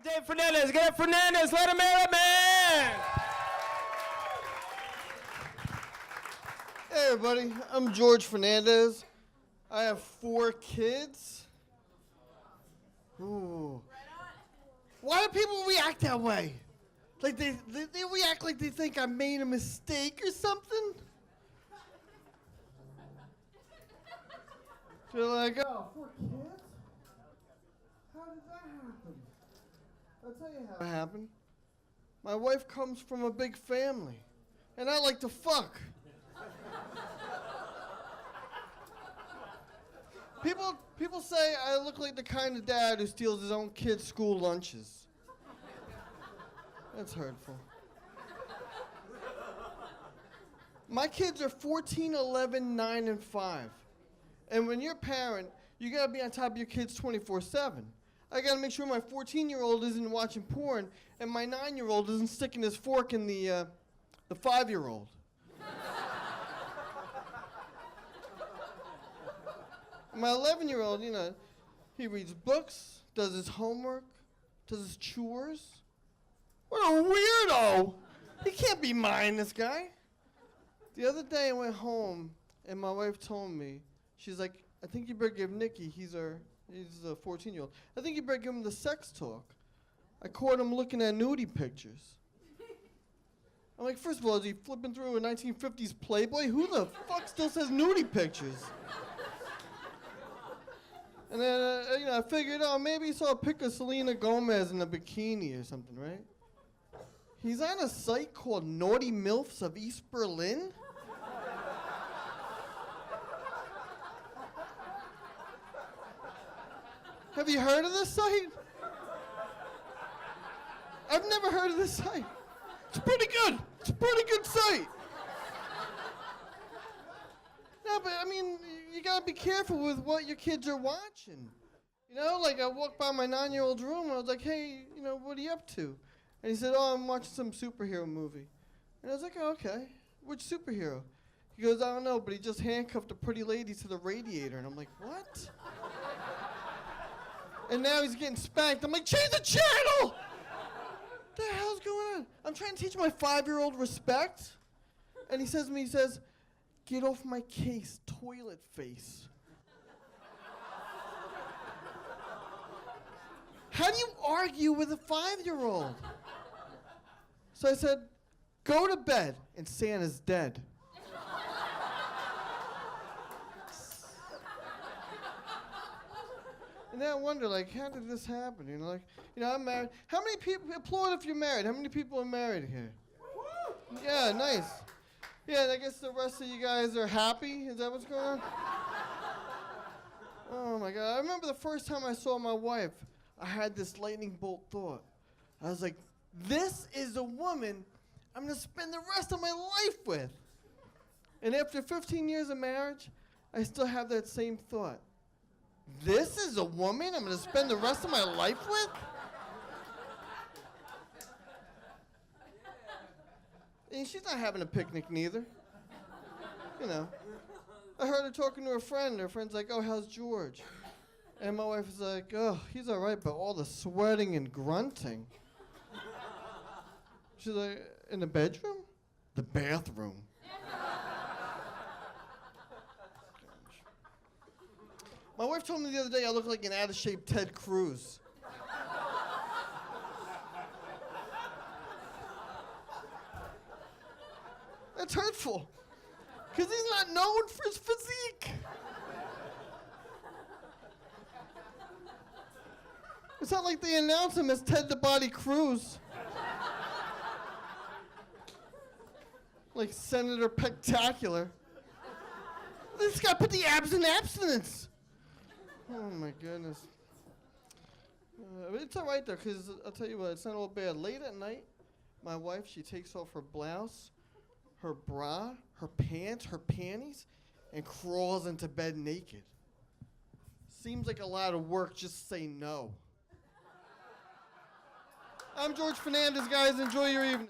Dave Fernandez. Get up, Fernandez. Let him hear it, man. Hey, everybody. I'm George Fernandez. I have 4 kids. Ooh. Why do people react that way? Like they react like they think I made a mistake or something? They're like, oh, 4 kids? How did that happen? I'll tell you how it happened. My wife comes from a big family, and I like to fuck. People say I look like the kind of dad who steals his own kids' school lunches. That's hurtful. My kids are 14, 11, 9, and 5. And when you're a parent, you gotta be on top of your kids 24/7. I gotta make sure my 14-year-old isn't watching porn, and my 9-year-old isn't sticking his fork in the 5-year-old. My 11-year-old, he reads books, does his homework, does his chores. What a weirdo! He can't be mine, this guy. The other day I went home, and my wife told me, she's like, I think you better give Nicky, he's a 14-year-old, I think you better give him the sex talk. I caught him looking at nudie pictures. I'm like, first of all, is he flipping through a 1950s Playboy? Who the fuck still says nudie pictures? And then, I figured, maybe he saw a pic of Selena Gomez in a bikini or something, right? He's on a site called Naughty MILFs of East Berlin? Have you heard of this site? I've never heard of this site. It's pretty good. It's a pretty good site. No, but you gotta be careful with what your kids are watching. Like I walked by my 9-year-old's room and I was like, hey, what are you up to? And he said, I'm watching some superhero movie. And I was like, oh, okay. Which superhero? He goes, I don't know, but he just handcuffed a pretty lady to the radiator. And I'm like, what? And now he's getting spanked. I'm like, change the channel! What the hell's going on? I'm trying to teach my 5-year-old respect. And he says to me, get off my case, toilet face. How do you argue with a 5-year-old? So I said, go to bed, and Santa's dead. And then I wonder, how did this happen? I'm married. How many people, applaud if you're married. How many people are married here? Yeah, nice. Yeah, and I guess the rest of you guys are happy? Is that what's going on? Oh my God, I remember the first time I saw my wife, I had this lightning bolt thought. I was like, this is a woman I'm gonna spend the rest of my life with. And after 15 years of marriage, I still have that same thought. This is a woman I'm gonna spend the rest of my life with? And she's not having a picnic neither. I heard her talking to her friend. Her friend's like, oh, how's George? And my wife is like, oh, he's all right, but all the sweating and grunting. She's like, in the bedroom? The bathroom. My wife told me the other day I look like an out-of-shape Ted Cruz. That's hurtful, because he's not known for his physique. It's not like they announce him as Ted the Body Cruz. Like Senator Pectacular. This guy put the abs in abstinence. Oh my goodness. It's all right though, because I'll tell you what, it's not all bad. Late at night, my wife, she takes off her blouse, her bra, her pants, her panties, and crawls into bed naked. Seems like a lot of work, just say no. I'm George Fernandez, guys. Enjoy your evening.